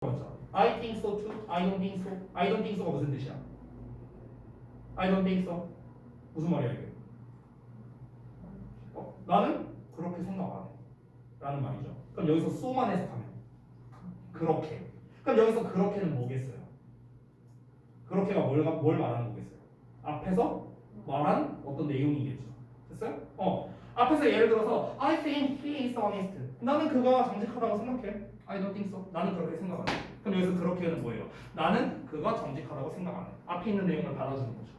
I think so too. I don't think so. I don't think so가 무슨 뜻이야? I don't think so. 무슨 말이야 이게? 나는 그렇게 생각 안 해. 라는 말이죠. 그럼 여기서 so만 해석하면 그렇게. 그럼 여기서 그렇게는 뭐겠어요? 그렇게가 뭘 말하는 거겠어요? 앞에서 말한 어떤 내용이겠죠. 됐어요? 앞에서 예를 들어서 I think he is honest. 나는 그가 정직하다고 생각해. I don't think so. 나는 그렇게 생각 안 해. 그럼 여기서 그렇게는 뭐예요? 나는 그가 정직하다고 생각 안 해. 앞에 있는 내용을 받아주는 거죠.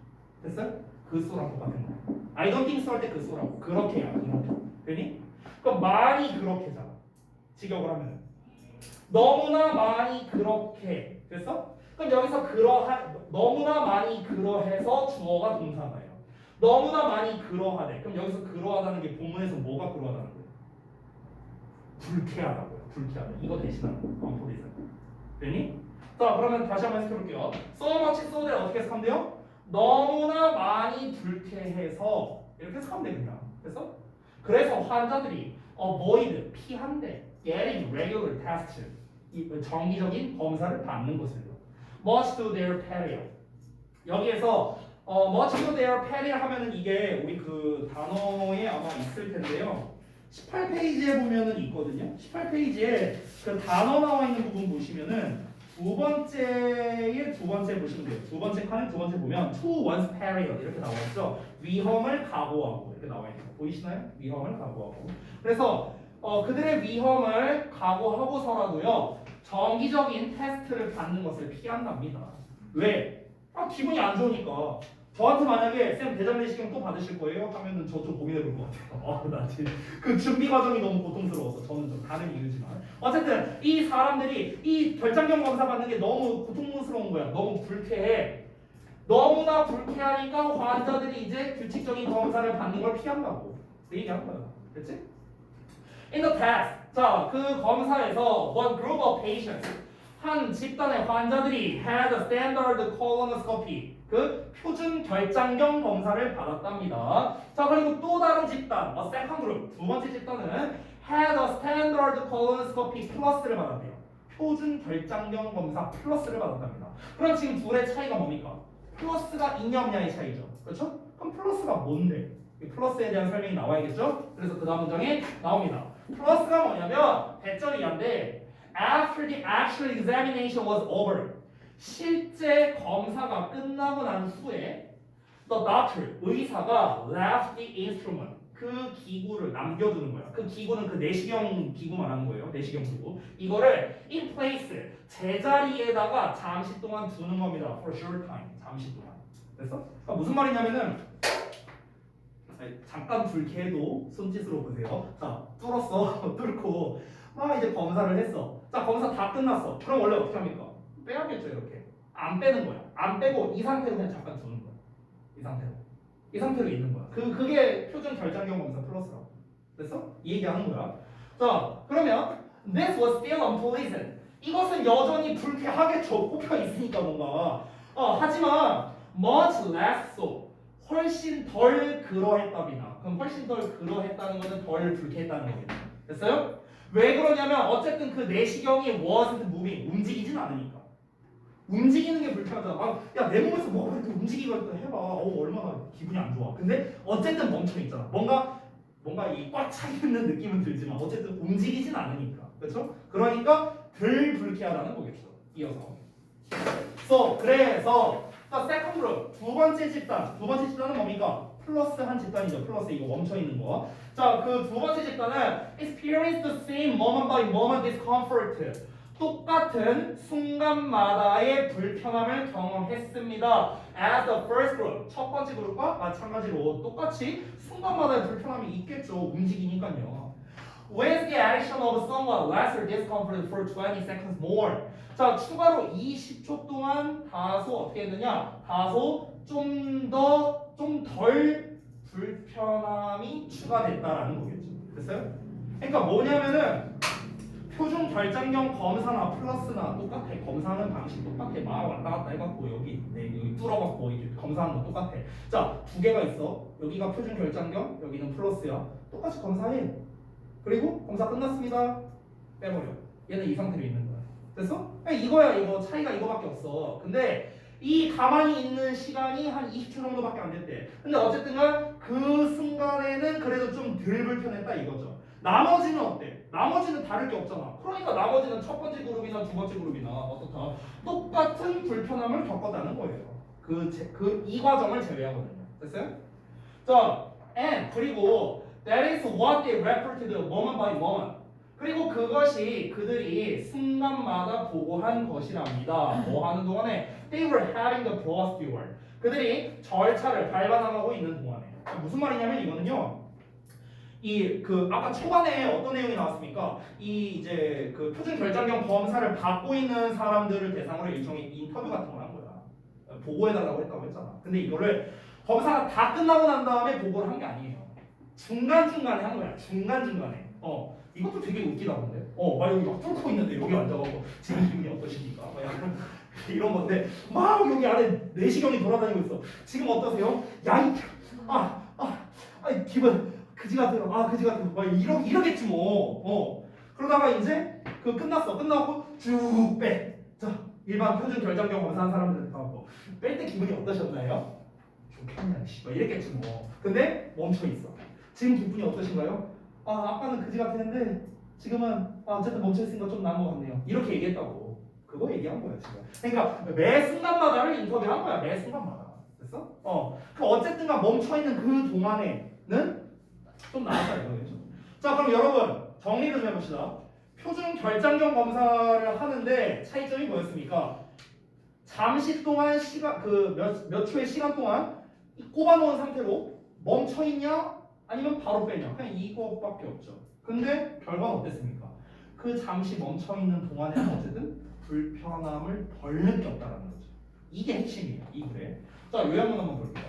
됐어요? 그 소랑 똑같은 거야. I don't think so 할 때 그 소라고. 그렇게야. 그렇게. 되니? 그럼 많이 그렇게잖아. 직역을 하면은. 너무나 많이 그렇게. 됐어? 그럼 여기서 너무나 많이 그러해서 주어가 동사가예요. 너무나 많이 그러하대. 그럼 여기서 그러하다는 게 본문에서 뭐가 그러하다는 거예요? 불쾌하다고요. 불쾌하다. 이거 대신하는 거. 언포디스. 되니? 자, 그러면 다시 한번 해석해볼게요. So much so that 어떻게 해석하면 돼요? 너무나 많이 불쾌해서 이렇게 해석하면 돼 그냥. 그래서 환자들이 avoid 피한대. getting regular test. 정기적인 검사를 받는 것을요. much to their peril. 여기에서 much to their peril 하면은 이게 우리 그 단어에 아마 있을 텐데요. 18페이지에 보면은 있거든요. 18페이지에 그 단어 나와 있는 부분 보시면은 두 번째 보시면 돼요. 두 번째 칸에 두 번째 보면 to one's peril 이렇게 나와 있죠. 위험을 각오하고 이렇게 나와 있는 거 보이시나요? 위험을 각오하고. 그래서 그들의 위험을 각오하고서라도요 정기적인 테스트를 받는 것을 피한답니다. 왜? 기분이 안 좋으니까. 저한테 만약에 쌤 대장 내시경 또 받으실 거예요? 하면은 저 좀 고민해 볼 것 같아요. 나 지금 그 준비 과정이 너무 고통스러워서 저는 좀 다른 이유지만 어쨌든 이 사람들이 이 결장경 검사 받는 게 너무 고통스러운 거야. 너무 불쾌해. 너무나 불쾌하니까 환자들이 이제 규칙적인 검사를 받는 걸 피한다고 그 얘기하는 거야. 됐지? In the test, 자, 그 검사에서 one group of patients, 한 집단의 환자들이 had a standard colonoscopy, 그 표준 결장경 검사를 받았답니다. 자, 그리고 또 다른 집단, a second group, 두 번째 집단은 had a standard colonoscopy 플러스를 받았대요. 표준 결장경 검사 플러스를 받았답니다. 그럼 지금 둘의 차이가 뭡니까? 플러스가 있냐 없냐의 차이죠. 그렇죠? 그럼 플러스가 뭔데? 이 플러스에 대한 설명이 나와야겠죠? 그래서 그 다음 문장에 나옵니다. 플러스가 뭐냐면 배점이한데 after the actual examination was over, 실제 검사가 끝나고 난 후에 the doctor, 의사가 left the instrument, 그 기구를 남겨두는 거야. 그 기구는 그 내시경 기구 말하는 거예요. 내시경 기구. 이거를 in place, 제자리에다가 잠시 동안 두는 겁니다. for a short time, 잠시 동안. 됐어? 그러니까 무슨 말이냐면은 잠깐 불쾌해도 손짓으로 보세요. 자, 뚫었어. 뚫고 막 이제 검사를 했어. 자, 검사 다 끝났어. 그럼 원래 어떻게 합니까? 빼야겠죠, 이렇게. 안 빼는 거야. 안 빼고 이 상태로 그냥 잠깐 두는 거야. 이 상태로. 이 상태로 있는 거야. 그게 표준 결장경 검사 플러스라고. 됐어? 이 얘기하는 거야. 자, 그러면 this was still unpleasant. 이것은 여전히 불쾌하겠죠. 꼽혀 있으니까 뭔가. 하지만 much less so. 훨씬 덜 그러했답니다. 그럼 훨씬 덜 그러했다는 것은 덜 불쾌했다는 거겠죠. 됐어요? 왜 그러냐면 어쨌든 그 내시경이 wasn't moving, 움직이진 않으니까. 움직이는 게 불쾌하잖아. 야, 내 몸에서 뭐가 이렇게 움직이고 있다 해봐. 얼마나 기분이 안 좋아. 근데 어쨌든 멈춰 있잖아. 뭔가 이 꽉 차 있는 느낌은 들지만 어쨌든 움직이진 않으니까. 그렇죠? 그러니까 덜 불쾌하다는 거겠죠. 이어서. 그래서 second group, 두 번째 집단은 뭡니까? 플러스 한 집단이죠. 플러스 이거 멈춰 있는 거. 자, 그 두 번째 집단은 experience the same moment by moment discomfort. 똑같은 순간마다의 불편함을 경험했습니다. As the first group, 첫 번째 그룹과 마찬가지로 똑같이 순간마다의 불편함이 있겠죠. 움직이니까요. With the addition of somewhat lesser discomfort for 20 seconds more. 자, 추가로 20초 동안 다소 어떻게 했느냐? 다소 좀 덜 불편함이 추가됐다라는 거겠죠. 됐어요? 그러니까 뭐냐면은 표준 결장경 검사나 플러스나 똑같아. 검사하는 방식 똑같아. 막 왔다 갔다 해갖고 여기 뚫어갖고 이렇게 검사하는 거 똑같아. 자, 두 개가 있어. 여기가 표준 결장경, 여기는 플러스야. 똑같이 검사해. 그리고 검사 끝났습니다. 빼버려. 얘는 이 상태로 있는 거야. 됐어? 그냥 이거야 이거 차이가 이거밖에 없어. 근데 이 가만히 있는 시간이 한 20초 정도밖에 안 됐대. 근데 어쨌든간 그 순간에는 그래도 좀 덜 불편했다 이거죠. 나머지는 어때? 나머지는 다를 게 없잖아. 그러니까 나머지는 첫 번째 그룹이나 두 번째 그룹이나 어떻다 똑같은 불편함을 겪었다는 거예요. 이 과정을 제외하거든요. 됐어요? 자, and 그리고 that is what they refer to the moment by moment. 그리고 그것이 그들이 순간마다 보고한 것이랍니다. 뭐 하는 동안에 they were having the procedure. 그들이 절차를 밟아나가고 있는 동안에. 무슨 말이냐면 이거는요. 아까 초반에 어떤 내용이 나왔습니까? 이제 그 표준 결장형 검사를 받고 있는 사람들을 대상으로 일종의 인터뷰 같은 걸 한 거야. 보고해달라고 했다고 했잖아. 근데 이거를 검사가 다 끝나고 난 다음에 보고를 한 게 아니에요. 중간중간에 한 거야. 중간중간에. 이것도 되게 웃기다 근데. 막 여기 막 뚫고 있는데 여기 앉아가지고 지금 기분이 어떠십니까? 막 약간 이런 건데 막 여기 안에 내시경이 돌아다니고 있어. 지금 어떠세요? 야이 기분 그지 같아요. 그지 같아요. 막 이러겠지 뭐. 그러다가 이제 그 끝나고 쭉 빼. 자 일반 표준 결장경 검사한 사람들한테 가고 뺄 때 기분이 어떠셨나요? 좋겠냐 씨. 막 이랬겠지 뭐. 근데 멈춰 있어. 지금 기분이 어떠신가요? 아까는 그지 같았는데 지금은 어쨌든 멈춰 있으니까 좀 나은 것 같네요. 이렇게 얘기했다고. 그거 얘기한 거야 지금. 그러니까 매 순간마다를 인터뷰한 거야. 매 순간마다. 됐어? 그 어쨌든간 멈춰 있는 그 동안에는 좀 나았다 이거겠죠. 자 그럼 여러분 정리를 좀 해봅시다. 표준 결장경 검사를 하는데 차이점이 뭐였습니까? 잠시 동안 시간 몇 초의 시간 동안 꼽아놓은 상태로 멈춰 있냐 아니면 바로 빼냐 그냥 이거밖에 없죠. 근데 결과는 어땠습니까? 그 잠시 멈춰 있는 동안에는 어쨌든 불편함을 덜 느꼈다라는 거죠. 이게 핵심이에요. 이 글에. 자 요약문 한번 볼게요.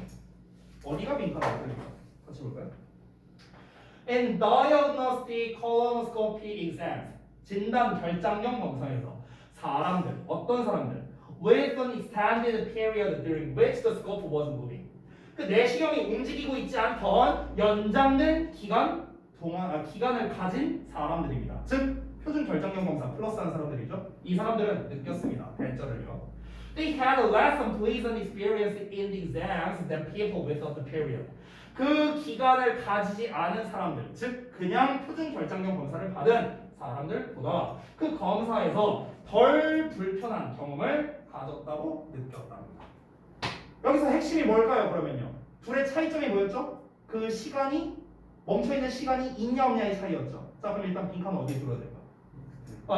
어디가 빈칸을 틀릴까? 같이 볼까요? In diagnostic colonoscopy exams, 진단 결장형 검사에서 어떤 사람들 with an extended period during which the scope was moving. 그 내시경이 움직이고 있지 않던 연장된 기간을 가진 사람들입니다. 즉 표준 결장형 검사 플러스한 사람들이죠. 이 사람들은 느꼈습니다. 대절을요. They had a less unpleasant experience in the exams than people without the period. 그 기간을 가지지 않은 사람들, 즉 그냥 표준 결장형 검사를 받은 사람들보다 그 검사에서 덜 불편한 경험을 가졌다고 느꼈답니다. 여기서 핵심이 뭘까요? 그러면요. 둘의 차이점이 뭐였죠? 그 시간이 멈춰있는 시간이 있냐 없냐의 차이였죠. 자 그럼 일단 빈칸은 어디에 들어야 될까?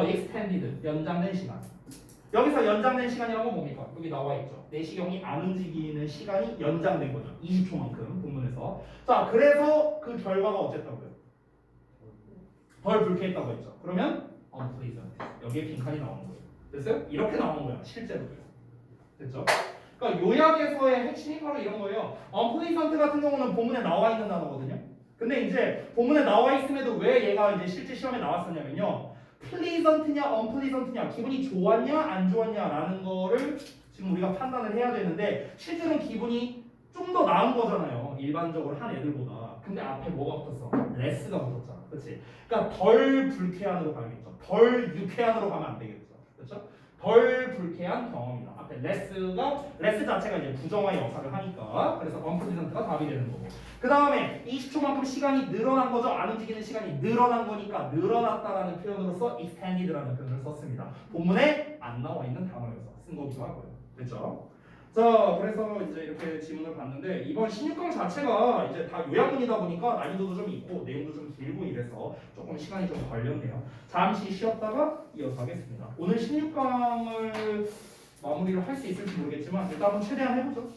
extended, 연장된 시간. 여기서 연장된 시간이라는 건 뭡니까? 여기 나와 있죠. 내시경이 안 움직이는 시간이 연장된 거죠. 20초만큼 본문에서. 자, 그래서 그 결과가 어쨌다고요? 덜 불쾌했다고 했죠. 그러면 unpleasant. 여기에 빈칸이 나오는 거예요. 됐어요? 이렇게 나오는 거야. 실제로도요. 됐죠? 그러니까 요약에서의 핵심이 바로 이런 거예요. unpleasant 같은 경우는 본문에 나와 있는 단어거든요. 근데 이제 본문에 나와 있음에도 왜 얘가 이제 실제 시험에 나왔었냐면요. 플리전트냐 언플리전트냐 기분이 좋았냐 안 좋았냐라는 거를 지금 우리가 판단을 해야 되는데 실제로는 기분이 좀 더 나은 거잖아요. 일반적으로 한 애들보다. 근데 앞에 뭐가 붙었어? 레스가 붙었잖아. 그렇지? 그러니까 덜 불쾌한으로 가야겠죠. 덜 유쾌한으로 가면 안 되겠죠. 그렇죠? 덜 불쾌한 경험이다. 앞에 레스 자체가 이제 부정어의 역할을 하니까 그래서 언플리전트가 답이 되는 거고. 그 다음에 20초만큼 시간이 늘어난 거죠. 안 움직이는 시간이 늘어난 거니까 늘어났다라는 표현으로서 extended라는 표현을 썼습니다. 본문에 안 나와 있는 단어여서 쓴 거기도 하고요. 됐죠? 자, 그래서 이제 이렇게 지문을 봤는데 이번 16강 자체가 이제 다 요약문이다 보니까 난이도도 좀 있고 내용도 좀 길고 이래서 조금 시간이 좀 걸렸네요. 잠시 쉬었다가 이어서 하겠습니다. 오늘 16강을 마무리를 할 수 있을지 모르겠지만 일단 한번 최대한 해보죠.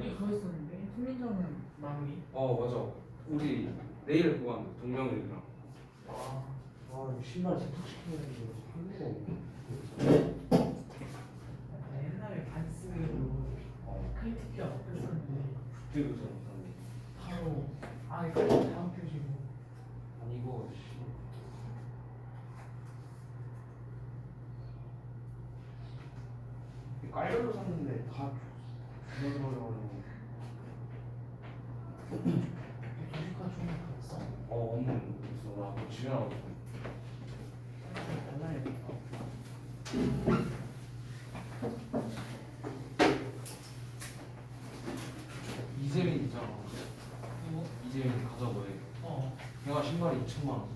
우리 그거 있었는데 훈민정음 마무리. 맞아. 우리 내일 그거 한다. 동명이랑. 아 신발 세탁시키는 게 한국어 없네. 옛날에 반스로 크리티키가 바뀌었었는데 그때부터 못하네. 바로 크리티키 다음 표시고. 아니 이거 깔별로 샀는데 다 죽어버려가지고. 조슈카 중에 그랬어? 업무 있어. 나 그거 집에 나가고 있어. 달라야겠다. 이재민 있잖아. 이거? 이재민 가자고 해. 걔가 신발이 2천만 원.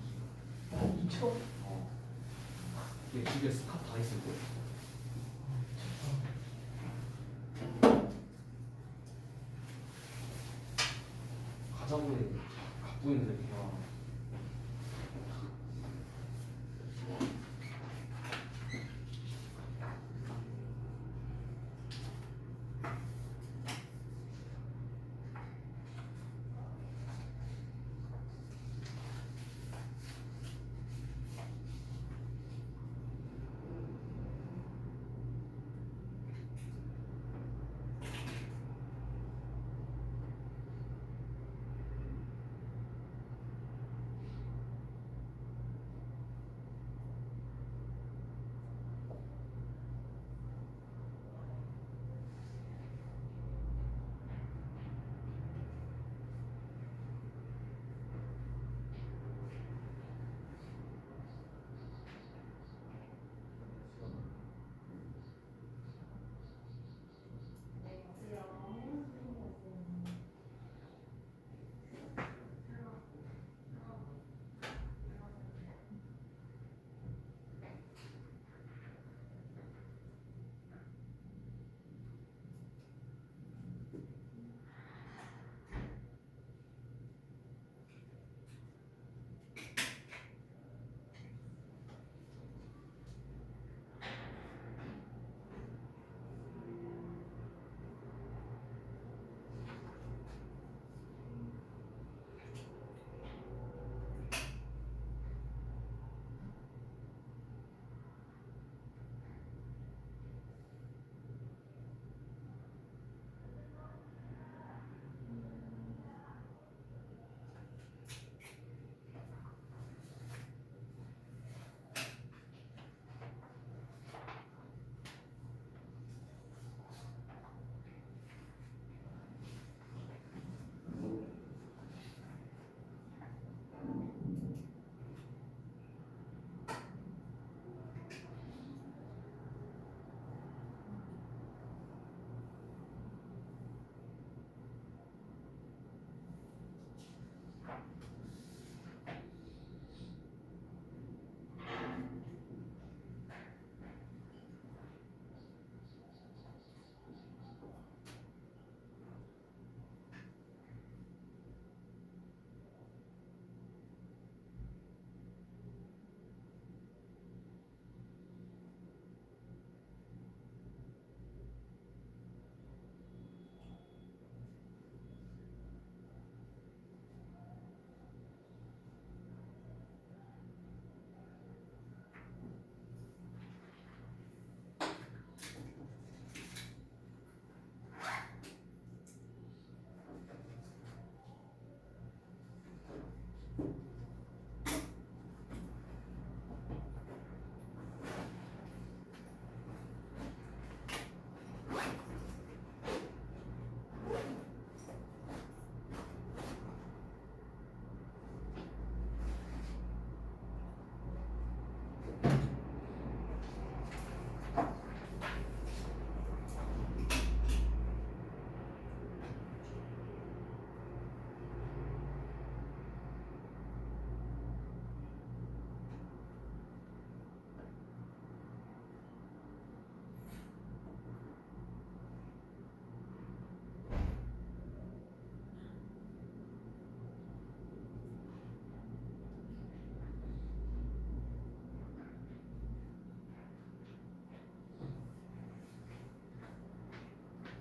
2초? 얘 집에 스카 다 있을 거야. 가자고 해. 갖고 있는데 걔가.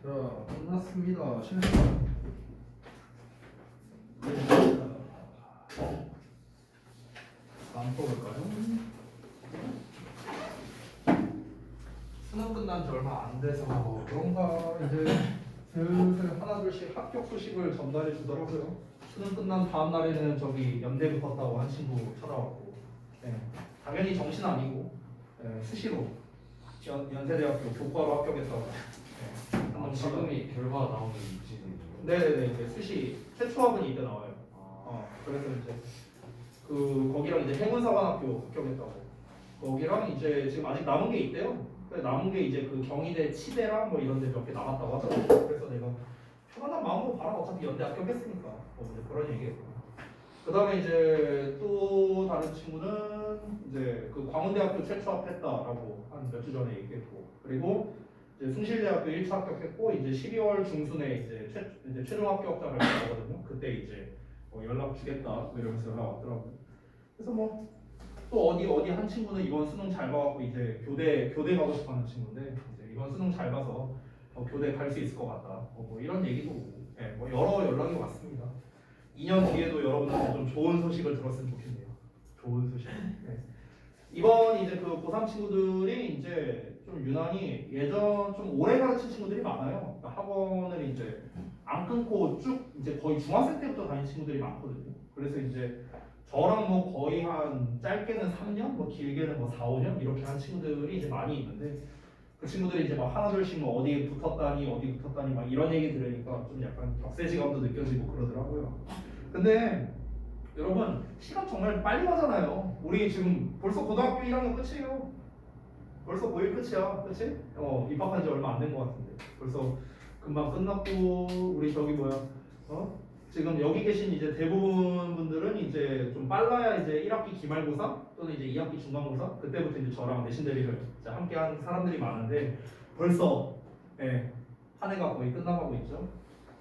자, 끝났습니다. 실수. 다음 볼까요? 수능 끝난 지 얼마 안 돼서 그런가 이제 슬슬 하나둘씩 합격 소식을 전달해 주더라고요. 수능 끝난 다음 날에는 저기 연대 붙었다고 한 친구 찾아왔고, 네, 당연히 정신 아니고 수시로 연세대학교 교과로 합격했다고. 네, 아, 지금이 결과가 나오는 위치네요. 네네네, 이제 수시 최초 학원이 이때 나와요. 그래서 이제 거기랑 이제 행운사관학교 합격했다고. 거기랑 이제 지금 아직 남은 게 있대요. 그래서 남은 게 이제 그 경희대 치대랑 뭐 이런 데 몇 개 남았다고 하더라고요. 그래서 내가 편안한 마음으로 봐라, 어차피 연대 합격했으니까. 뭐 이제 그런 얘기했고. 그 다음에 이제 또 다른 친구는 이제 그 광운대학교 최초 합했다라고 한 몇 주 전에 얘기했고, 그리고 이제 숭실대학교 1차 합격했고, 이제 12월 중순에 이제 최종 합격자 발표하거든요. 그때 이제 연락 주겠다 뭐 이러면서 연락 왔더라고요. 그래서 뭐 또 어디 한 친구는 이번 수능 잘 봐갖고 이제 교대 가고 싶어하는 친구인데, 이제 이번 수능 잘 봐서 교대 갈 수 있을 것 같다. 뭐 이런 얘기도 오고, 네, 뭐 여러 연락이 왔습니다. 2년 뒤에도 여러분한테 좀 좋은 소식을 들었으면 좋겠네요. 좋은 소식. 네. 이번 이제 그 고3 친구들이 이제 좀 유난히 예전 좀 오래 가르친 친구들이 많아요. 그러니까 학원을 이제 안 끊고 쭉 이제 거의 중학생 때부터 다닌 친구들이 많거든요. 그래서 이제 저랑 뭐 거의 한 짧게는 3년, 뭐 길게는 뭐 4, 5년 이렇게 한 친구들이 이제 많이 있는데, 그 친구들이 이제 막 하나둘씩 뭐 어디 붙었다니 막 이런 얘기 들으니까 좀 약간 격세지감도 느껴지고 그러더라고요. 근데 여러분, 시간 정말 빨리 가잖아요. 우리 지금 벌써 고등학교 1학년 끝이에요. 벌써 고1 끝이야, 그치? 입학한 지 얼마 안 된 것 같은데 벌써 금방 끝났고, 우리 저기 지금 여기 계신 이제 대부분 분들은 이제 좀 빨라야 이제 1학기 기말고사 또는 이제 2학기 중간고사, 그때부터 이제 저랑 내신 대리를 이제 함께 하는 사람들이 많은데, 벌써 한 해가 거의 끝나가고 있죠.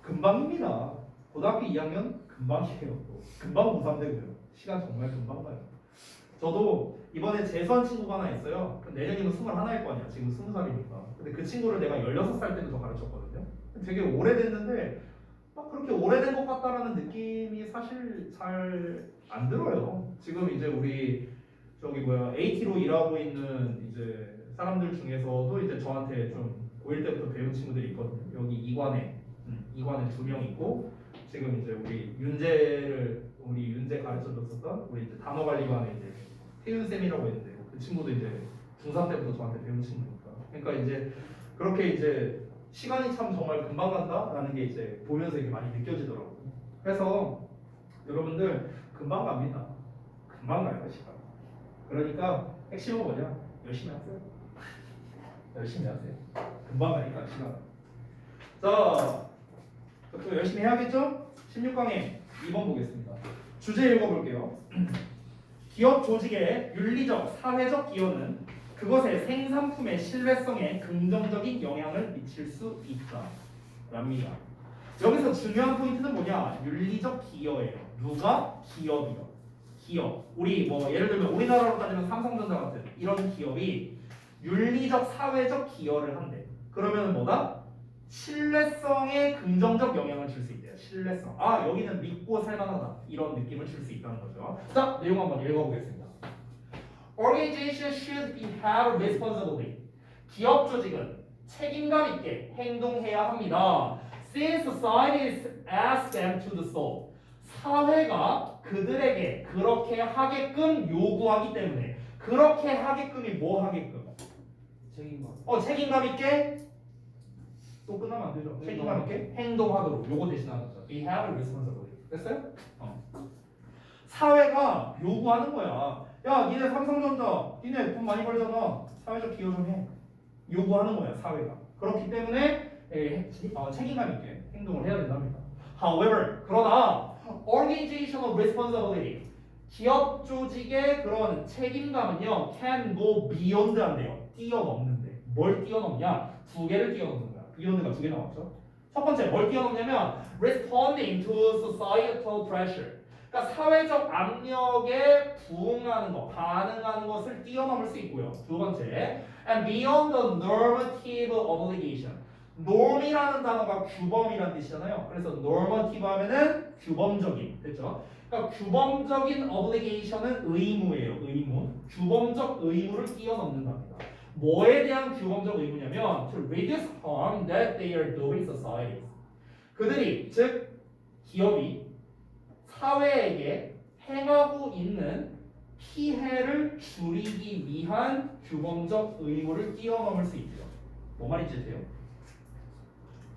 금방입니다. 고등학교 2학년 금방이에요. 금방 고3 되고요. 시간 정말 금방 가요. 저도 이번에 재수한 친구가 하나 있어요. 내년이면 21일 거 아니야. 지금 20살이니까. 근데 그 친구를 내가 16살 때부터 가르쳤거든요. 되게 오래됐는데 막 그렇게 오래된 것 같다라는 느낌이 사실 잘 안 들어요. 지금 이제 우리 AT로 일하고 있는 이제 사람들 중에서도 이제 저한테 좀 고1 때부터 배운 친구들이 있거든요. 여기 이관에 2명 있고, 지금 이제 우리 윤재 가르쳐줬었던 우리 이제 단어관리반에 이제 태윤 쌤이라고 있는데, 그 친구도 이제 중3 때부터 저한테 배운 친구니까. 그러니까 이제 그렇게 이제 시간이 참 정말 금방 간다라는 게 이제 보면서 이게 많이 느껴지더라고요. 그래서 여러분들 금방 갑니다. 금방 가요, 시간. 그러니까 핵심은 뭐냐? 열심히 하세요. 열심히 하세요. 금방 가니까 시간. 자, 또 열심히 해야겠죠? 16강에 2번 보겠습니다. 주제 읽어볼게요. 기업 조직의 윤리적, 사회적 기여는 그것의 생산품의 신뢰성에 긍정적인 영향을 미칠 수 있다 랍니다. 여기서 중요한 포인트는 뭐냐? 윤리적 기여예요. 누가? 기업이요. 기업. 우리 뭐 예를 들면 우리나라로 따지면 삼성전자 같은 이런 기업이 윤리적, 사회적 기여를 한대. 그러면 뭐다? 신뢰성에 긍정적 영향을 줄 수 있대요. 신뢰성. 여기는 믿고 살만하다. 이런 느낌을 줄 수 있다는 거죠. 자, 내용 한번 읽어보겠습니다. Organization should behave responsibly. 기업 조직은 책임감 있게 행동해야 합니다. Since society asks them to do so. 사회가 그들에게 그렇게 하게끔 요구하기 때문에. 그렇게 하게끔이 뭐 하게끔? 책임감. 책임감 있게 또 끝나면 안 되죠. 책임감 있게 행동하도록. 요거 대신하는 거죠. Behave responsibly. 됐어요? 사회가 요구하는 거야. 야, 니네 삼성전자, 니네 돈 많이 벌잖아. 사회적 기여 좀 해. 요구하는 거야, 사회가. 그렇기 때문에 책임감 있게 행동을 해야 된답니다. However, 그러나 organizational responsibility, 기업 조직의 그런 책임감은요, can go beyond 한대요. 뛰어넘는데. 뭘 뛰어넘냐? 두 개를 뛰어넘는 거야. beyond가 두 개 나왔죠. 첫 번째, 뭘 뛰어넘냐면 responding to societal pressure. 그러니까 사회적 압력에 부응하는 것, 반응하는 것을 뛰어넘을 수 있고요. 두 번째, and beyond the normative obligation. norm이라는 단어가 규범이라는 뜻이잖아요. 그래서 normative 하면은 규범적인, 됐죠? 그러니까 규범적인 obligation은 의무예요. 의무. 규범적 의무를 뛰어넘는답니다. 뭐에 대한 규범적 의무냐면 to reduce harm that they are doing society. 그들이 즉 기업이 사회에게 행하고 있는 피해를 줄이기 위한 규범적 의무를 뛰어넘을 수 있죠. 뭐 말인지 돼요?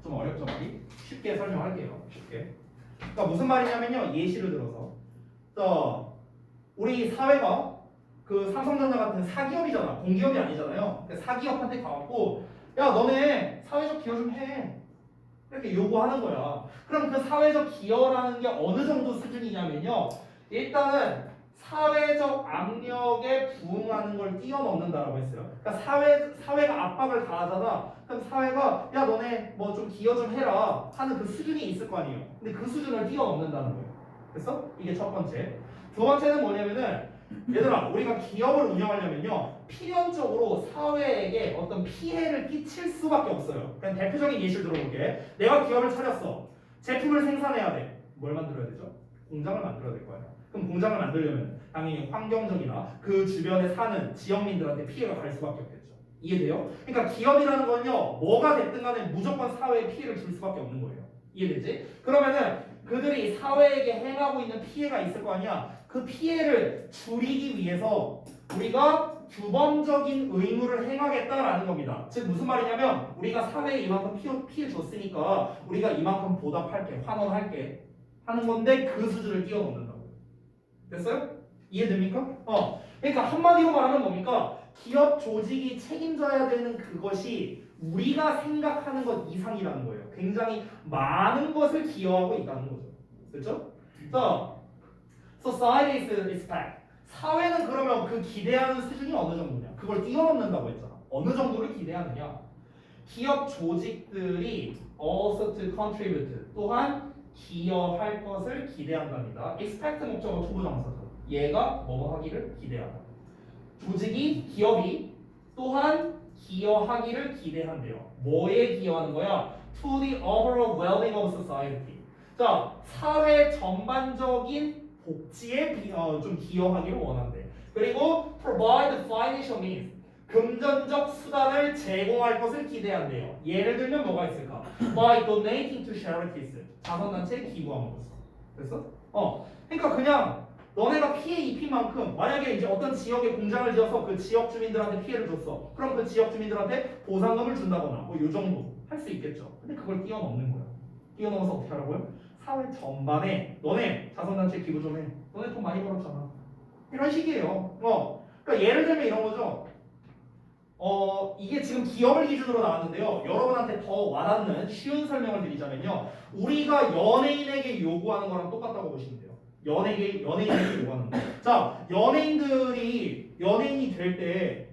좀 어렵죠, 말이? 쉽게 설명할게요. 쉽게. 그러니까 무슨 말이냐면요. 예시를 들어서 우리 사회가 그 삼성전자 같은 사기업이잖아. 공기업이 아니잖아요. 사기업한테 가갖고 야 너네 사회적 기여 좀 해. 이렇게 요구하는 거야. 그럼 그 사회적 기여라는 게 어느 정도 수준이냐면요. 일단은 사회적 압력에 부응하는 걸 뛰어넘는다라고 했어요. 그러니까 사회가 압박을 가하잖아. 그럼 사회가 야 너네 뭐 좀 기여 좀 해라 하는 그 수준이 있을 거 아니에요. 근데 그 수준을 뛰어넘는다는 거예요. 그래서 이게 첫 번째. 두 번째는 뭐냐면은 얘들아 우리가 기업을 운영하려면요 필연적으로 사회에게 어떤 피해를 끼칠 수밖에 없어요. 그냥 대표적인 예시를 들어볼게. 내가 기업을 차렸어. 제품을 생산해야 돼. 뭘 만들어야 되죠? 공장을 만들어야 될 거예요. 그럼 공장을 만들려면 당연히 환경적이나 그 주변에 사는 지역민들한테 피해가 갈 수밖에 없겠죠. 이해돼요? 그러니까 기업이라는 건요 뭐가 됐든 간에 무조건 사회에 피해를 줄 수밖에 없는 거예요. 이해되지? 그러면은 그들이 사회에게 행하고 있는 피해가 있을 거 아니야. 그 피해를 줄이기 위해서 우리가 규범적인 의무를 행하겠다라는 겁니다. 즉 무슨 말이냐면 우리가 사회에 이만큼 피해 줬으니까 우리가 이만큼 보답할게, 환원할게 하는 건데 그 수준을 뛰어넘는다고요. 됐어요? 이해됩니까? 그러니까 한마디로 말하면 뭡니까? 기업 조직이 책임져야 되는 그것이 우리가 생각하는 것 이상이라는 거예요. 굉장히 많은 것을 기여하고 있다는 거죠. 그렇죠? Society is expect. 사회는 그러면 그 기대하는 수준이 어느 정도냐? 그걸 뛰어넘는다고 했잖아. 어느 정도를 기대하느냐? 기업 조직들이 also to contribute. 또한 기여할 것을 기대한답니다. expect 목적어 투부정사죠. 얘가 뭐 하기를 기대한다. 조직이 기업이 또한 기여하기를 기대한대요. 뭐에 기여하는 거야? To the overall well-being of society. 자, 사회 전반적인 복지에 좀 기여하기를 원한대. 그리고 provide financial means. 금전적 수단을 제공할 것을 기대한대요. 예를 들면 뭐가 있을까? By donating to charities. 자선단체에 기부함으로써. 됐어? 그러니까 그냥 너네가 피해 입힌 만큼 만약에 이제 어떤 지역에 공장을 지어서 그 지역 주민들한테 피해를 줬어. 그럼 그 지역 주민들한테 보상금을 준다거나 뭐 요 정도 할 수 있겠죠. 근데 그걸 뛰어넘는 거야. 뛰어넘어서 어떻게 하라고요? 사회 전반에 너네 자선단체 기부 좀 해. 너네 돈 많이 벌었잖아. 이런 식이에요. 그러니까 예를 들면 이런 거죠. 이게 지금 기업을 기준으로 나왔는데요. 여러분한테 더 와닿는 쉬운 설명을 드리자면요. 우리가 연예인에게 요구하는 거랑 똑같다고 보시면 돼요. 연예인에게 요구하는 거. 자, 연예인이 될 때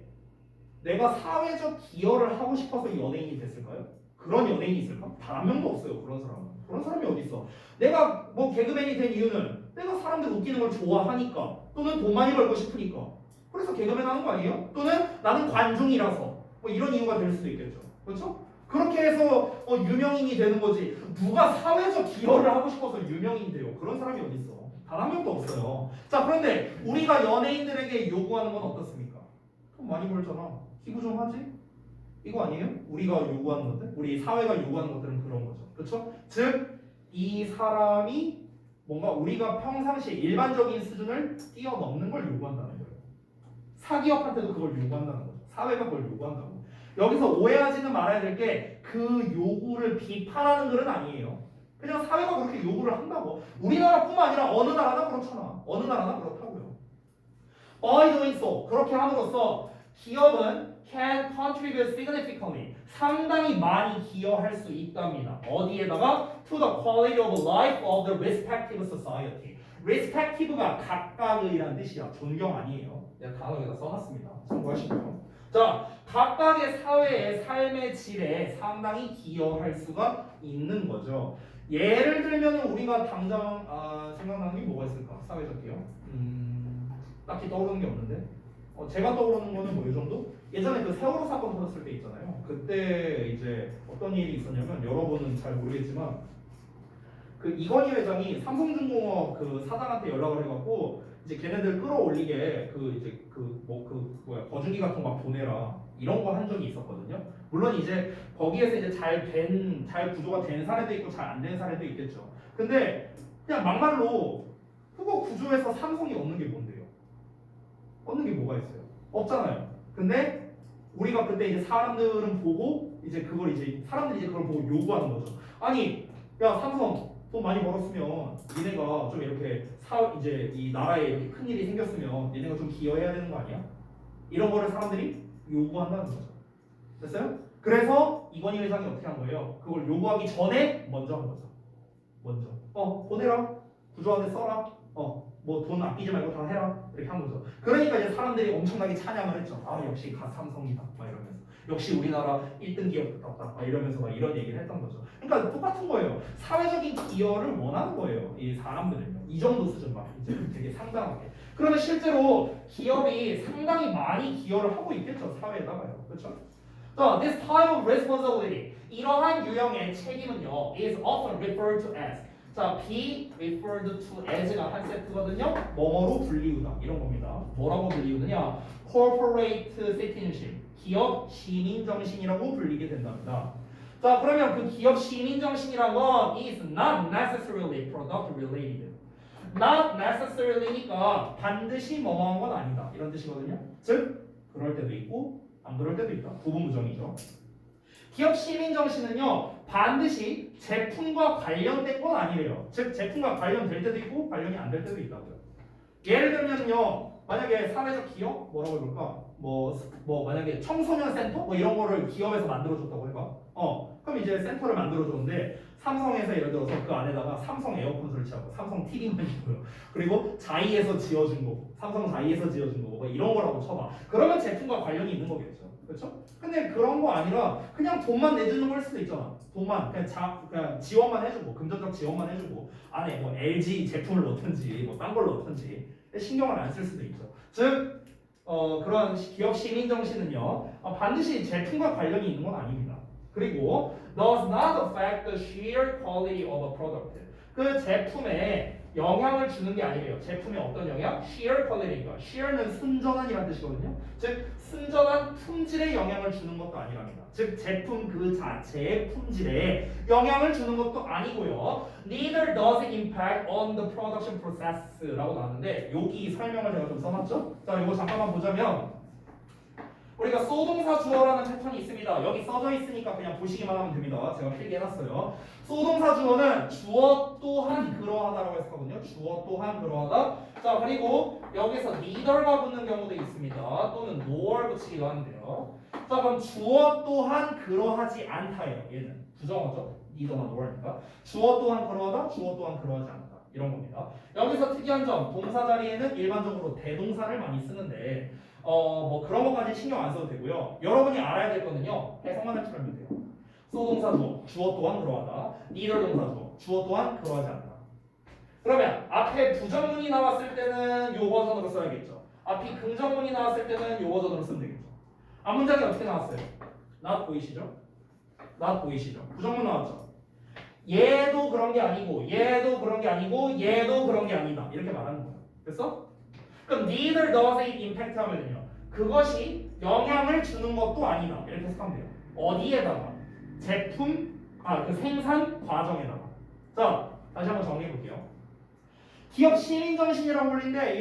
내가 사회적 기여를 하고 싶어서 연예인이 됐을까요? 그런 연예인이 있을까? 단 한 명도 없어요. 그런 사람은. 그런 사람이 어디 있어? 내가 뭐 개그맨이 된 이유는 내가 사람들 웃기는 걸 좋아하니까 또는 돈 많이 벌고 싶으니까 그래서 개그맨 하는 거 아니에요? 또는 나는 관중이라서 뭐 이런 이유가 될 수도 있겠죠. 그렇죠? 그렇게 해서 유명인이 되는 거지. 누가 사회적 기여를 하고 싶어서 유명인이 돼요? 그런 사람이 어디 있어? 단 한 명도 없어요. 자, 그런데 우리가 연예인들에게 요구하는 건 어떻습니까? 돈 많이 벌잖아. 기부 좀 하지? 이거 아니에요? 우리가 요구하는 것들? 우리 사회가 요구하는 것들은 그런 거죠. 그렇죠? 즉 이 사람이 뭔가 우리가 평상시에 일반적인 수준을 뛰어넘는 걸 요구한다는 거예요. 사기업한테도 그걸 요구한다는 거죠. 사회가 그걸 요구한다고. 여기서 오해하지는 말아야 될 게 그 요구를 비판하는 글은 아니에요. 그냥 사회가 그렇게 요구를 한다고. 우리나라뿐만 아니라 어느 나라나 그렇잖아. 어느 나라나 그렇다고요. By doing so, 그렇게 함으로써 기업은 can contribute significantly, 상당히 많이 기여할 수 있답니다. 어디에다가? To the quality of life of the respective society. respective가 각각의라는 뜻이야. 존경 아니에요. 내가 단어 여기다 써놨습니다. 참고하시고요. 자, 각각의 사회의 삶의 질에 상당히 기여할 수가 있는 거죠. 예를 들면 우리가 당장 생각나는 게 뭐가 있을까? 사회적 기여? 딱히 떠오르는 게 없는데. 제가 떠오르는 거는 뭐 이 정도? 예전에 그 세월호 사건 터졌을 때 있잖아요. 그때 이제 어떤 일이 있었냐면 여러분은 잘 모르겠지만 그 이건희 회장이 삼성중공업 그 사장한테 연락을 해갖고 이제 걔네들 끌어올리게 그 이제 거주기 같은 거 막 보내라 이런 거 한 적이 있었거든요. 물론 이제 거기에서 이제 잘 구조가 된 사례도 있고 잘 안 된 사례도 있겠죠. 근데 그냥 막말로 그거 구조에서 삼성이 얻는 게 뭔데요? 얻는 게 뭐가 있어요? 없잖아요. 근데 우리가 그때 이제 사람들은 보고 이제 그걸 이제 사람들이 이제 그걸 보고 요구하는 거죠. 아니, 야 삼성 돈 많이 벌었으면 니네가 좀 이렇게 이제 이 나라에 이렇게 큰 일이 생겼으면 니네가 좀 기여해야 되는 거 아니야? 이런 거를 사람들이 요구한다는 거죠. 됐어요? 그래서 이건희 회장이 어떻게 한 거예요? 그걸 요구하기 전에 먼저 한 거죠. 먼저 보내라, 구조안에 써라, 뭐 돈 아끼지 말고 다 해라 이렇게 한 거죠. 그러니까 이제 사람들이 엄청나게 찬양을 했죠. 아 역시 삼성이다 막 이러면서, 역시 우리나라 1등 기업답다 막 이러면서 막 이런 얘기를 했던 거죠. 그러니까 똑같은 거예요. 사회적인 기여를 원하는 거예요. 이 사람들은요. 이 정도 수준 막 이제 되게 상당하게. 그러면 실제로 기업이 상당히 많이 기여를 하고 있겠죠. 사회에다가요. 그렇죠? 자, this type of responsibility, 이러한 유형의 책임은요, is often referred to as. 자, be referred to as가 한 세트거든요. 뭐뭐로 불리우다 이런 겁니다. 뭐라고 불리우느냐? corporate citizenship, 기업 시민 정신이라고 불리게 된답니다. 자, 그러면 그 기업 시민 정신이란 건 is not necessarily product related. not necessarly니까 반드시 뭐뭐한 건 아니다 이런 뜻이거든요. 즉 그럴 때도 있고 안 그럴 때도 있다. 부분부정이죠. 기업 시민 정신은요 반드시 제품과 관련된 건 아니래요. 즉 제품과 관련될 때도 있고 관련이 안 될 때도 있다고요. 예를 들면요, 만약에 사회적 기업 뭐라고 해볼까? 뭐 만약에 청소년 센터 뭐 이런 거를 기업에서 만들어줬다고 해봐. 그럼 이제 센터를 만들어줬는데 삼성에서 예를 들어서 그 안에다가 삼성 에어컨 설치하고 삼성 TV만 있고요. 그리고 자이에서 지어준 거, 삼성 자이에서 지어준 거, 뭐 이런 거라고 쳐봐. 그러면 제품과 관련이 있는 거겠죠. 그렇죠? 근데 그런 거 아니라 그냥 돈만 내주는 걸 수도 있잖아. 돈만 그냥 지원만 해주고 금전적 지원만 해주고 안에 뭐 LG 제품을 넣든지 뭐 딴 걸 넣든지 신경을 안 쓸 수도 있죠. 즉 그런 기업 시민 정신은요 반드시 제품과 관련이 있는 건 아닙니다. 그리고 does not affect the sheer quality of a product. 그 제품에 영향을 주는 게 아니래요. 제품에 어떤 영향? sheer quality가 sheer는 순전한이라는 뜻이거든요. 즉 순전한 품질에 영향을 주는 것도 아니랍니다. 즉 제품 그 자체의 품질에 영향을 주는 것도 아니고요. Neither does it impact on the production process라고 나왔는데 여기 설명을 제가 좀 써놨죠? 자, 이거 잠깐만 보자면 우리가 소동사 주어라는 패턴이 있습니다. 여기 써져 있으니까 그냥 보시기만 하면 됩니다. 제가 필기해놨어요. 소동사 주어는 주어 또한 그러하다라고 했었거든요. 주어 또한 그러하다. 자, 그리고 여기서 neither가 붙는 경우도 있습니다. 또는 nor 붙이기도 하는데요. 자, 그럼 주어 또한 그러하지 않다예요. 얘는 부정어죠. neither나 nor니까. 주어 또한 그러하다, 주어 또한 그러하지 않다. 이런 겁니다. 여기서 특이한 점, 동사 자리에는 일반적으로 대동사를 많이 쓰는데 뭐 그런 것까지 신경 안 써도 되고요. 여러분이 알아야 될 거는요. 해석만 할 줄 알면 돼요. 소동사 주어 또한 그러하다. neither 동사 주어 또한 그러하지 않다. 그러면 앞에 부정문이 나왔을 때는 요 버전으로 써야겠죠. 앞이 긍정문이 나왔을 때는 요 버전으로 쓰면 되겠죠. 앞문장이 어떻게 나왔어요? not 보이시죠? not 보이시죠? 부정문 나왔죠. 얘도 그런 게 아니고 얘도 그런 게 아니고 얘도 그런 게 아니다. 이렇게 말하는 거예요. 됐어? 그럼 neither does it impact 하면은요. 그것이 영향을 주는 것도 아니다. 이렇게 해석하면 돼요. 어디에다가? 제품, 그 생산 과정에다가. 자, 다시 한번 정리해 볼게요. 기업 시민 정신이라고 불리는데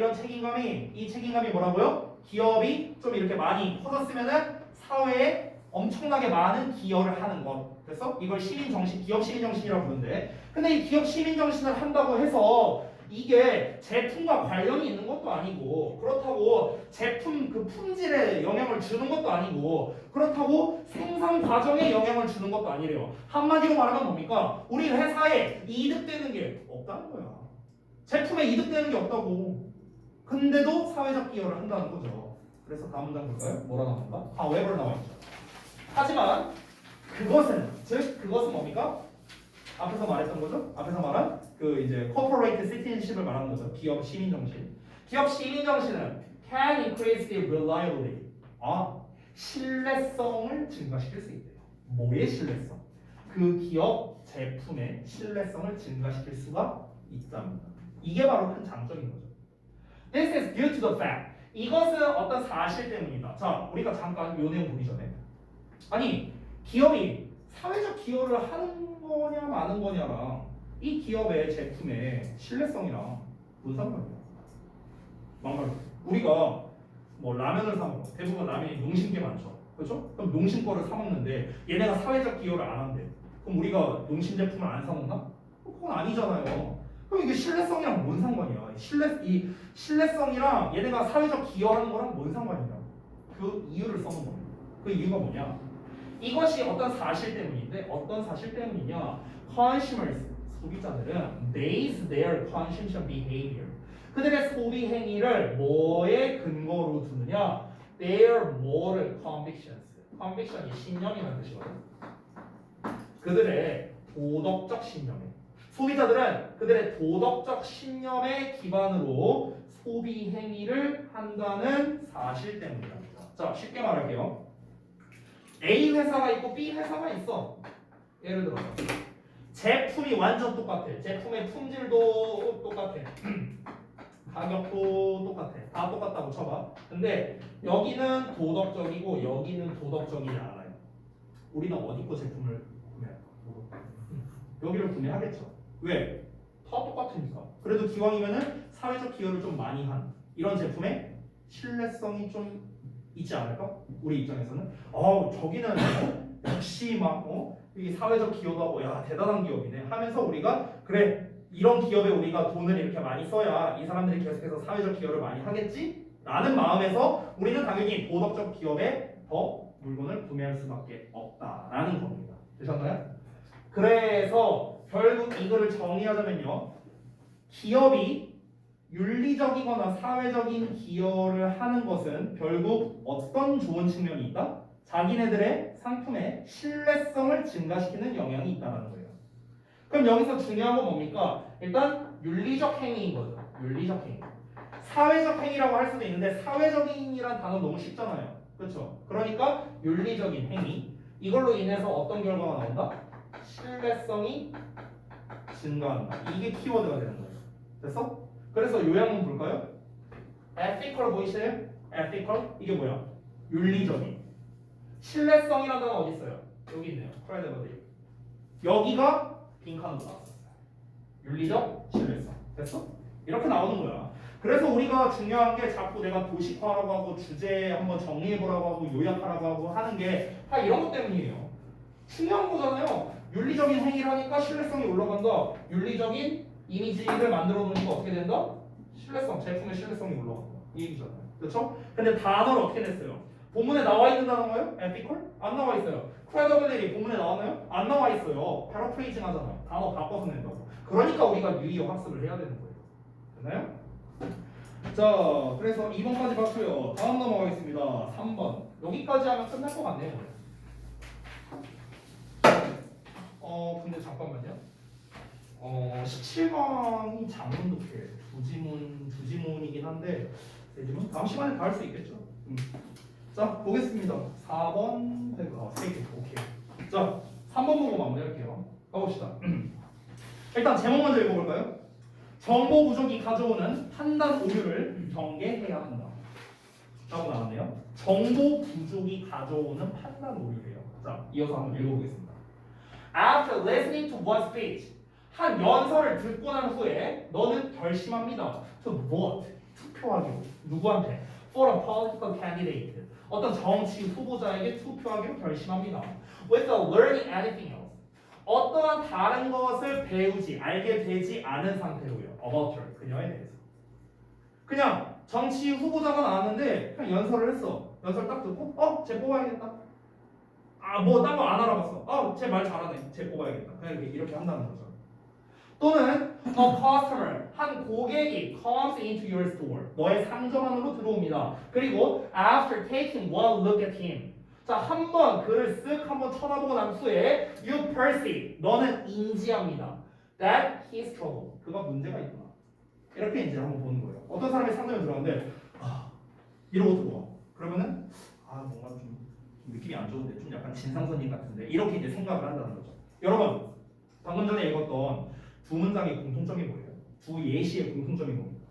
이 책임감이 뭐라고요? 기업이 좀 이렇게 많이 커졌으면은 사회에 엄청나게 많은 기여를 하는 것. 됐어? 이걸 시민 정신, 기업 시민 정신이라고 부르는데, 근데 이 기업 시민 정신을 한다고 해서 이게 제품과 관련이 있는 것도 아니고, 그렇다고 제품 그 품질에 영향을 주는 것도 아니고, 그렇다고 생산 과정에 영향을 주는 것도 아니래요. 한마디로 말하면 뭡니까? 우리 회사에 이득되는 게 없다는 거야. 제품에 이득되는 게 없다고. 근데도 사회적 기여를 한다는 거죠. 그래서 다음 문장 볼까요? 뭐라 나옵니까? however 나와 있죠. 하지만 그것은 뭡니까? 앞에서 말했던 거죠? 앞에서 말한 그 이제 corporate citizenship을 말하는 거죠. 기업 시민 정신. 기업 시민 정신은 can increase the reliability. 신뢰성을 증가시킬 수 있대요. 뭐의 신뢰성? 그 기업 제품의 신뢰성을 증가시킬 수가 있답니다. 이게 바로 큰 장점인 거죠. This is due to the fact. 이것은 어떤 사실 때문이다. 자, 우리가 잠깐 요 내용 보기 전에 아니 기업이 사회적 기여를 하는 거냐 마는 거냐랑 이 기업의 제품의 신뢰성이랑 무슨 상관이야? 막말 우리가 뭐 라면을 사 먹어. 대부분 라면이 농심게 많죠. 그렇죠? 그럼 농심 거를 사 먹는데 얘네가 사회적 기여를 안 한대. 그럼 우리가 농심 제품을 안 사 먹나? 그건 아니잖아요. 그럼 이게 신뢰성이랑 뭔 상관이야? 이 신뢰성이랑 얘네가 사회적 기여하는 거랑 뭔 상관이냐? 그 이유를 써는 겁니다. 그 이유가 뭐냐? 이것이 어떤 사실 때문인데 어떤 사실 때문이냐? Consumers 소비자들은 base their consumption behavior 그들의 소비 행위를 뭐에 근거로 두느냐? Their moral convictions. conviction이 신념이라는 뜻이거든. 그들의 도덕적 신념에 소비자들은 그들의 도덕적 신념에 기반으로 소비 행위를 한다는 사실 때문이랍니다. 자, 쉽게 말할게요. A 회사가 있고 B 회사가 있어. 예를 들어서 제품이 완전 똑같아. 제품의 품질도 똑같아. 가격도 똑같아. 다 똑같다고 쳐봐. 근데 여기는 도덕적이고 여기는 도덕적이지 않아요. 우리는 어디 거 제품을 구매할까? 여기를 구매하겠죠. 왜? 다 똑같으니까. 그래도 기왕이면은 사회적 기여를 좀 많이 한 이런 제품의 신뢰성이 좀 있지 않을까? 우리 입장에서는 저기는 역시 막 이 사회적 기여도 하고 야 대단한 기업이네 하면서 우리가 그래 이런 기업에 우리가 돈을 이렇게 많이 써야 이 사람들이 계속해서 사회적 기여를 많이 하겠지? 라는 마음에서 우리는 당연히 도덕적 기업에 더 물건을 구매할 수밖에 없다라는 겁니다. 되셨나요? 그래서 결국 이거를 정리하자면요. 기업이 윤리적이거나 사회적인 기여를 하는 것은 결국 어떤 좋은 측면이 있다? 자기네들의 상품의 신뢰성을 증가시키는 영향이 있다는 거예요. 그럼 여기서 중요한 건 뭡니까? 일단 윤리적 행위인 거죠. 윤리적 행위. 사회적 행위라고 할 수도 있는데 사회적인이란 단어 너무 쉽잖아요. 그렇죠? 그러니까 윤리적인 행위. 이걸로 인해서 어떤 결과가 나온다? 신뢰성이 증가한다. 이게 키워드가 되는 거예요. 됐어? 그래서 요약문 볼까요? ethical 보이시나요? ethical 이게 뭐야? 윤리적인. 신뢰성이라는 단어 어디 있어요? 여기 있네요. credibility. 여기가 빈칸으로 나왔었어요. 윤리적 신뢰성. 됐어? 이렇게 나오는 거야. 그래서 우리가 중요한 게 자꾸 내가 도식화라고 하고 주제 한번 정리해보라고 하고 요약하라고 하고 하는 게 다 이런 것 때문이에요. 중요한 거잖아요. 윤리적인 행위를 하니까 신뢰성이 올라간다. 윤리적인 이미지를 만들어 놓으니까 어떻게 된다? 신뢰성, 제품의 신뢰성이 올라간다. 이 얘기잖아요. 그렇죠? 근데 단어를 어떻게 냈어요? 본문에 나와 있는 단어인가요? ethical? 안 나와 있어요. credibility 본문에 나왔나요? 안 나와 있어요. paraphrasing 하잖아요. 단어 바꿔서 낸다고. 그러니까 우리가 유의어 학습을 해야 되는 거예요. 됐나요? 자, 그래서 2번까지 봤고요. 다음 넘어가겠습니다. 3번. 여기까지 하면 끝날 것 같네요. 근데 잠깐만요. 17강이 장문 독해 두 지문이긴 한데 세 지문? 다음 시간에 다 할 수 있겠죠. 자, 보겠습니다. 4번 3개. 오케이. 자, 3번 보고 마무리할게요. 가봅시다. 일단 제목 먼저 읽어볼까요? 정보 부족이 가져오는 판단 오류를 경계해야 한다. 라고 나왔네요. 정보 부족이 가져오는 판단 오류래요. 자, 이어서 한번 읽어보겠습니다. After listening to one speech, 한 연설을 듣고 난 후에 너는 결심합니다. To vote, 투표하기로. 누구한테? For a political candidate. 어떤 정치 후보자에게 투표하기로 결심합니다. Without learning anything else. 어떠한 다른 것을 배우지, 알게 되지 않은 상태로요. About her, 그녀에 대해서. 그냥 정치 후보자가 나왔는데 그냥 연설을 했어. 연설 딱 듣고 쟤 뽑아야겠다. 뭐 딴 거 안 알아봤어. 쟤 말 잘하네. 쟤 뽑아야겠다. 그냥 이렇게 한다는 거죠. 또는 a customer, 한 고객이 comes into your store, 너의 상점 안으로 들어옵니다. 그리고 after taking one look at him, 자, 한번 그를 쓱 한번 쳐다보고 난 후에 you perceive, 너는 인지합니다. that he's trouble, 그가 문제가 있구나. 이렇게 이제 한번 보는 거예요. 어떤 사람이 상점에 들어왔는데 이러고 들어와. 그러면은 뭔가 좀 느낌이 안 좋은데 좀 약간 진상선님 같은데 이렇게 이제 생각을 한다는 거죠. 여러분 방금 전에 읽었던 두 문장의 공통점이 뭐예요? 두 예시의 공통점이 뭡니까?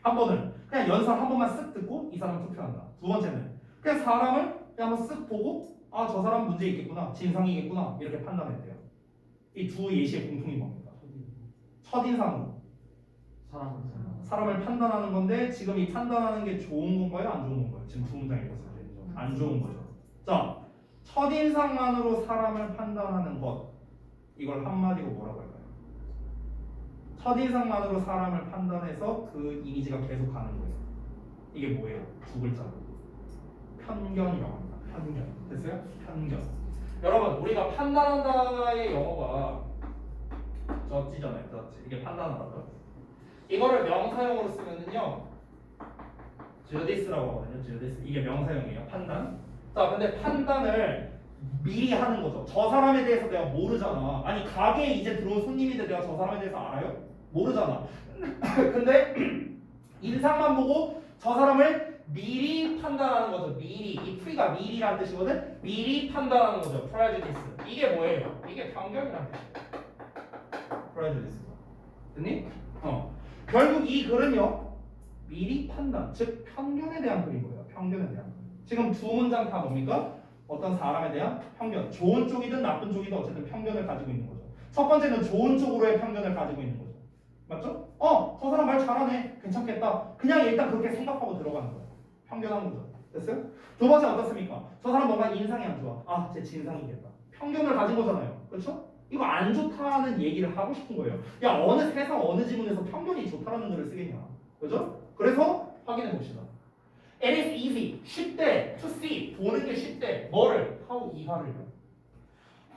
한 번은 그냥 연설 한 번만 쓱 듣고 이 사람 투표한다. 두 번째는 그냥 사람을 그냥 한번 쓱 보고 저 사람 문제 있겠구나, 진상이겠구나 이렇게 판단했대요. 이 두 예시의 공통이 뭡니까? 첫인상으로 사람을 판단하는 건데 지금 이 판단하는 게 좋은 건가요? 안 좋은 건가요? 지금 두 문장 읽었을 때 안 좋은 거죠. 자, 첫인상만으로 사람을 판단하는 것 이걸 한마디로 뭐라고 할까요? 첫인상만으로 사람을 판단해서 그 이미지가 계속 가는 거예요. 이게 뭐예요? 두 글자로 편견이라고 합니다. 편견. 됐어요? 편견. 여러분 우리가 판단한다의 영어가 저지잖아요. 저지. 이게 판단하다. 이거를 명사형으로 쓰면은요 주디스라고 하거든요. 주디스. 이게 명사형이에요. 판단. 자, 근데 판단을 미리 하는 거죠. 저 사람에 대해서 내가 모르잖아. 아니 가게에 이제 들어온 손님인데 내가 저 사람에 대해서 알아요? 모르잖아. 근데 인상만 보고 저 사람을 미리 판단하는 거죠. 미리. 이 프리가 미리라는 뜻이거든. 미리 판단하는 거죠. prejudice. 이게 뭐예요? 이게 편견이라는 뜻이에요. prejudice. 됐니? 결국 이 글은요. 미리 판단, 즉 편견에 대한 글인 거예요. 편견에 대한 글. 지금 두 문장 다 뭡니까? 어떤 사람에 대한 편견. 좋은 쪽이든 나쁜 쪽이든 어쨌든 편견을 가지고 있는 거죠. 첫 번째는 좋은 쪽으로의 편견을 가지고 있는 거죠. 맞죠? 저 사람 말 잘하네. 괜찮겠다. 그냥 일단 그렇게 생각하고 들어가는 거예요. 편견한 거죠. 됐어요? 두 번째 어떻습니까? 저 사람 뭔가 인상이 안 좋아. 제 진상이겠다. 편견을 가진 거잖아요. 그렇죠? 이거 안 좋다는 얘기를 하고 싶은 거예요. 야, 어느 세상 어느 지문에서 편견이 좋다라는 글을 쓰겠냐. 그죠? 그래서 확인해 봅시다. It is easy. 쉽대. To see. 보는 게 쉽대. 뭐를? How 이하를요.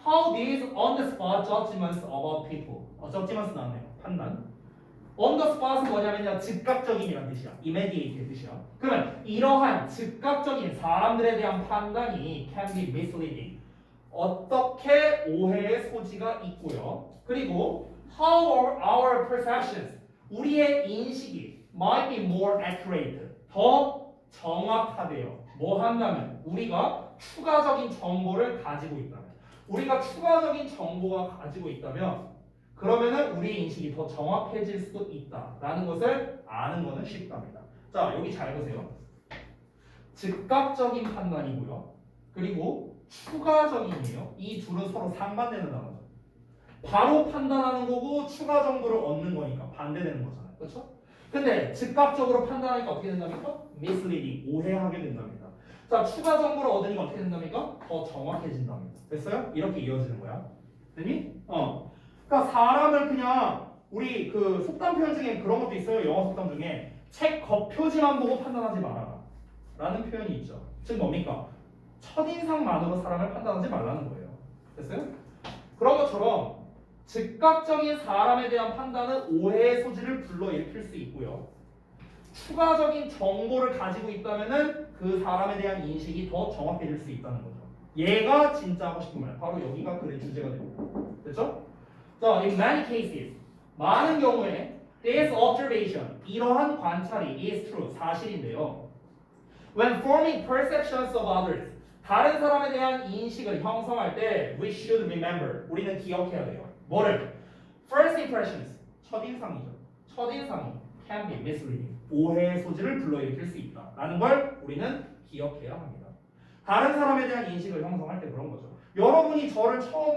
How these on the spot judgments about people. judgments 나왔네요. 판단. On the spot은 뭐냐면요. 즉각적인이란 뜻이야. immediate의 뜻이야. 그러면 이러한 즉각적인 사람들에 대한 판단이 can be misleading. 어떻게 오해의 소지가 있고요. 그리고 how our perceptions. 우리의 인식이 might be more accurate. 더 정확하대요. 뭐 한다면 우리가 추가적인 정보를 가지고 있다면 우리가 추가적인 정보가 가지고 있다면 그러면은 우리의 인식이 더 정확해질 수도 있다라는 것을 아는 것은 쉽답니다. 자, 여기 잘 보세요. 즉각적인 판단이고요. 그리고 추가적인이에요. 이 둘은 서로 상반되는 단어죠. 바로 판단하는 거고 추가 정보를 얻는 거니까 반대되는 거잖아요. 그렇죠? 근데 즉각적으로 판단하니까 어떻게 된답니까? misleading, 오해하게 된답니다. 자, 추가 정보를 얻으니까 어떻게 된답니까? 더 정확해진답니다. 됐어요? 이렇게 이어지는 거야. 됐니? 그러니까 사람을 그냥 우리 그 속담 표현 중에 그런 것도 있어요. 영어 속담 중에 책 겉표지만 보고 판단하지 말아라 라는 표현이 있죠. 즉 뭡니까? 첫인상만으로 사람을 판단하지 말라는 거예요. 됐어요? 그런 것처럼 즉각적인 사람에 대한 판단은 오해의 소지를 불러일으킬 수 있고요. 추가적인 정보를 가지고 있다면은 그 사람에 대한 인식이 더 정확해질 수 있다는 거죠. 얘가 진짜 하고 싶은 말. 바로 여기가 글의 주제가 됩니다. 됐죠? 자, in many cases, 많은 경우에 this observation, 이러한 관찰이 is true, 사실인데요. When forming perceptions of others, 다른 사람에 대한 인식을 형성할 때 we should remember, 우리는 기억해야 돼요. 뭐를? First impressions, 첫인상이죠. 첫인상이 can be misleading, 오해의 소지를 불러일으킬 수 있다 라는 걸 우리는 기억해야 합니다. 다른 사람에 대한 인식을 형성할 때 그런 거죠. 여러분이 저를 처음